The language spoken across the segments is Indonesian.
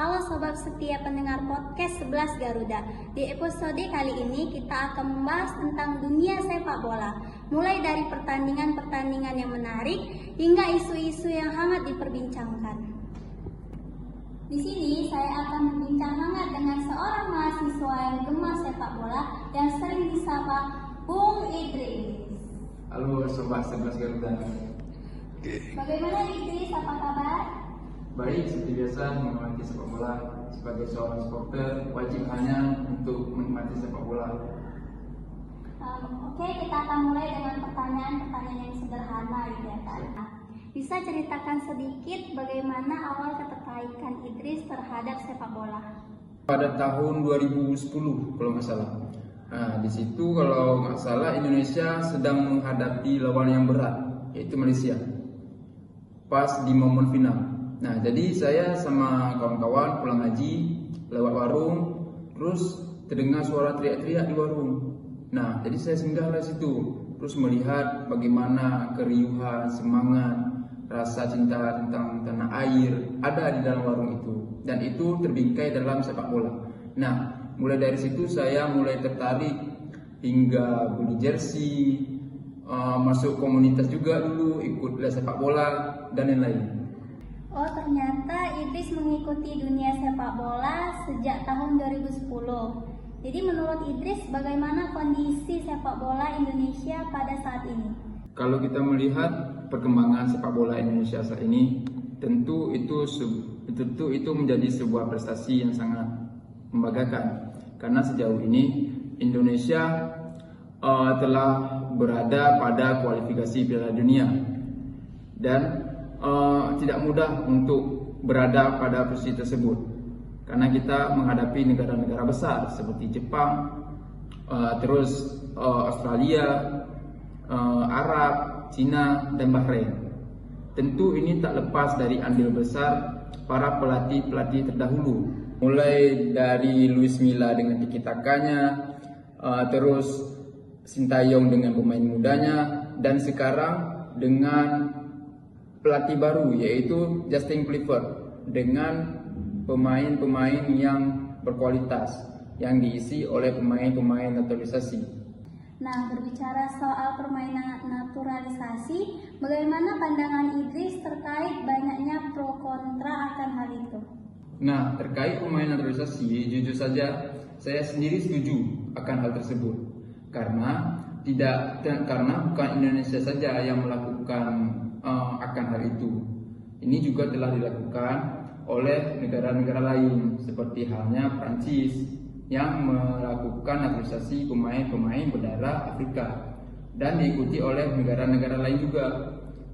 Halo sobat setia pendengar podcast 11 Garuda. Di episode kali ini kita akan membahas tentang dunia sepak bola, mulai dari pertandingan-pertandingan yang menarik hingga isu-isu yang hangat diperbincangkan. Di sini saya akan berbincang hangat dengan seorang mahasiswa yang gemar sepak bola yang sering disapa Bung Idris. Halo sobat 11 Garuda. Bagaimana Idris, apa kabar? Baik, seperti biasa menikmati sepak bola. Sebagai seorang supporter, wajib hanya untuk menikmati sepak bola. Oke, kita akan mulai dengan pertanyaan yang sederhana gitu ya kan. Bisa ceritakan sedikit bagaimana awal ketertarikan Idris terhadap sepak bola? Pada tahun 2010 kalau nggak salah. Nah, di situ kalau nggak salah Indonesia sedang menghadapi lawan yang berat, yaitu Malaysia. Pas di momen final. Nah, jadi saya sama kawan-kawan pulang ngaji lewat warung, terus terdengar suara teriak-teriak di warung. Nah, jadi saya singgah di situ, terus melihat bagaimana keriuhan, semangat, rasa cinta tentang tanah air ada di dalam warung itu, dan itu terbingkai dalam sepak bola. Nah, mulai dari situ saya mulai tertarik hingga beli jersey, masuk komunitas juga dulu, ikut les sepak bola dan lain-lain. Oh, ternyata Idris mengikuti dunia sepak bola sejak tahun 2010. Jadi menurut Idris, bagaimana kondisi sepak bola Indonesia pada saat ini? Kalau kita melihat perkembangan sepak bola Indonesia saat ini, tentu itu menjadi sebuah prestasi yang sangat membanggakan. Karena sejauh ini Indonesia telah berada pada kualifikasi Piala Dunia, dan tidak mudah untuk berada pada posisi tersebut karena kita menghadapi negara-negara besar seperti Jepang, terus Australia, Arab, Cina, dan Bahrain. Tentu ini tak lepas dari andil besar para pelatih-pelatih terdahulu, mulai dari Luis Milla dengan tiki-takanya, terus Sintayong dengan pemain mudanya, dan sekarang dengan pelatih baru yaitu Justin Clifford dengan pemain-pemain yang berkualitas yang diisi oleh pemain-pemain naturalisasi. Nah, berbicara soal permainan naturalisasi, bagaimana pandangan Idris terkait banyaknya pro kontra akan hal itu? Nah, terkait pemain naturalisasi, jujur saja saya sendiri setuju akan hal tersebut karena bukan Indonesia saja yang melakukan akan hal itu. Ini juga telah dilakukan oleh negara-negara lain seperti halnya Prancis yang melakukan naturalisasi pemain-pemain berdarah Afrika dan diikuti oleh negara-negara lain juga,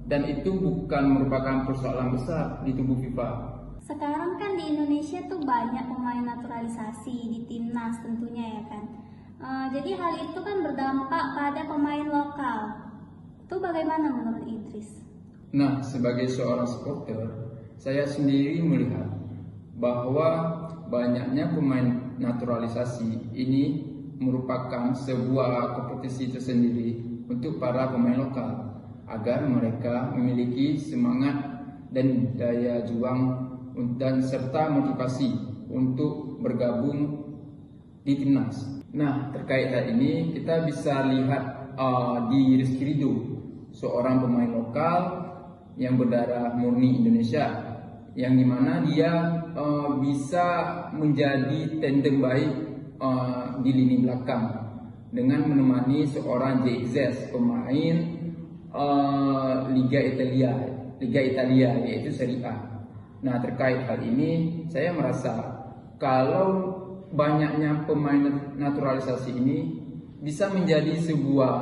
dan itu bukan merupakan persoalan besar di tubuh FIFA. Sekarang kan di Indonesia tuh banyak pemain naturalisasi di timnas tentunya ya kan. Jadi hal itu kan berdampak pada pemain lokal. Itu bagaimana menurut Idris? Nah, sebagai seorang supporter, saya sendiri melihat bahwa banyaknya pemain naturalisasi ini merupakan sebuah kompetisi tersendiri untuk para pemain lokal agar mereka memiliki semangat dan daya juang dan serta motivasi untuk bergabung di timnas. Nah, terkait hal ini kita bisa lihat di Rizky Ridho, seorang pemain lokal yang berdarah murni Indonesia, yang dimana dia bisa menjadi tandem baik di lini belakang dengan menemani seorang JX, pemain Liga Italia yaitu Serie A. Nah, terkait hal ini saya merasa kalau banyaknya pemain naturalisasi ini bisa menjadi sebuah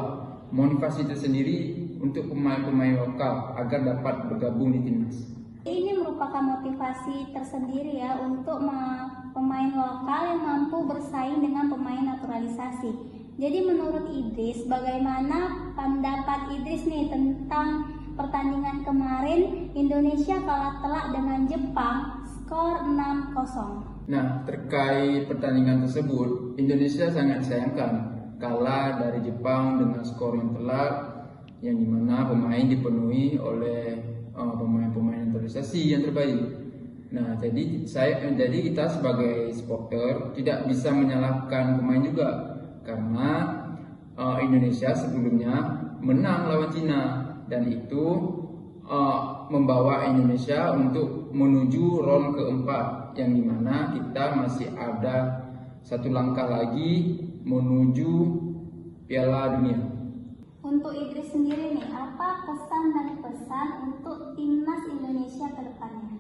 motivasi tersendiri untuk pemain-pemain lokal agar dapat bergabung di timnas. Ini merupakan motivasi tersendiri ya untuk pemain lokal yang mampu bersaing dengan pemain naturalisasi. Jadi menurut Idris, bagaimana pendapat Idris nih tentang pertandingan kemarin Indonesia kalah telak dengan Jepang skor 6-0? Nah, terkait pertandingan tersebut, Indonesia sangat disayangkan kalah dari Jepang dengan skor yang telak, yang dimana pemain dipenuhi oleh pemain-pemain naturalisasi yang terbaik. Nah, jadi kita sebagai supporter tidak bisa menyalahkan pemain juga karena Indonesia sebelumnya menang lawan Cina dan itu membawa Indonesia untuk menuju round keempat yang dimana kita masih ada satu langkah lagi menuju Piala Dunia. Untuk Idris sendiri nih, apa pesan dan pesan untuk timnas Indonesia ke depannya?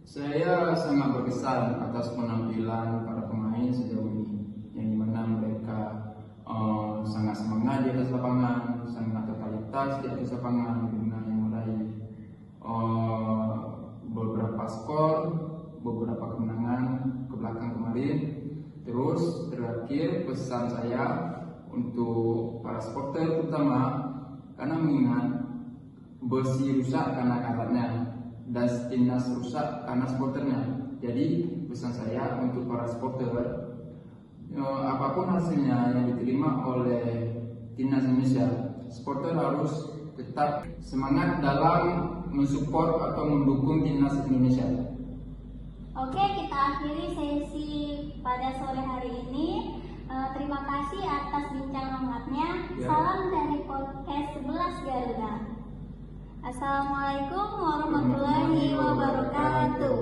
Saya sangat berkesan atas penampilan para pemain sejauh ini, yang dimana mereka sangat semangat di atas lapangan, sangat totalitas di atas lapangan dengan meraih beberapa skor, beberapa kemenangan ke belakang kemarin. Terus terakhir pesan saya untuk para supporter terutama, karena mengingat besi rusak karena karatnya dan timnas rusak karena supporternya. Jadi pesan saya untuk para supporter, apapun hasilnya yang diterima oleh timnas Indonesia, supporter harus tetap semangat dalam mensupport atau mendukung timnas Indonesia. Oke, kita akhiri sesi pada sore hari ini. Terima kasih atas bincang hangatnya. Ya. Salam dari podcast 11 Garuda. Assalamualaikum warahmatullahi wabarakatuh.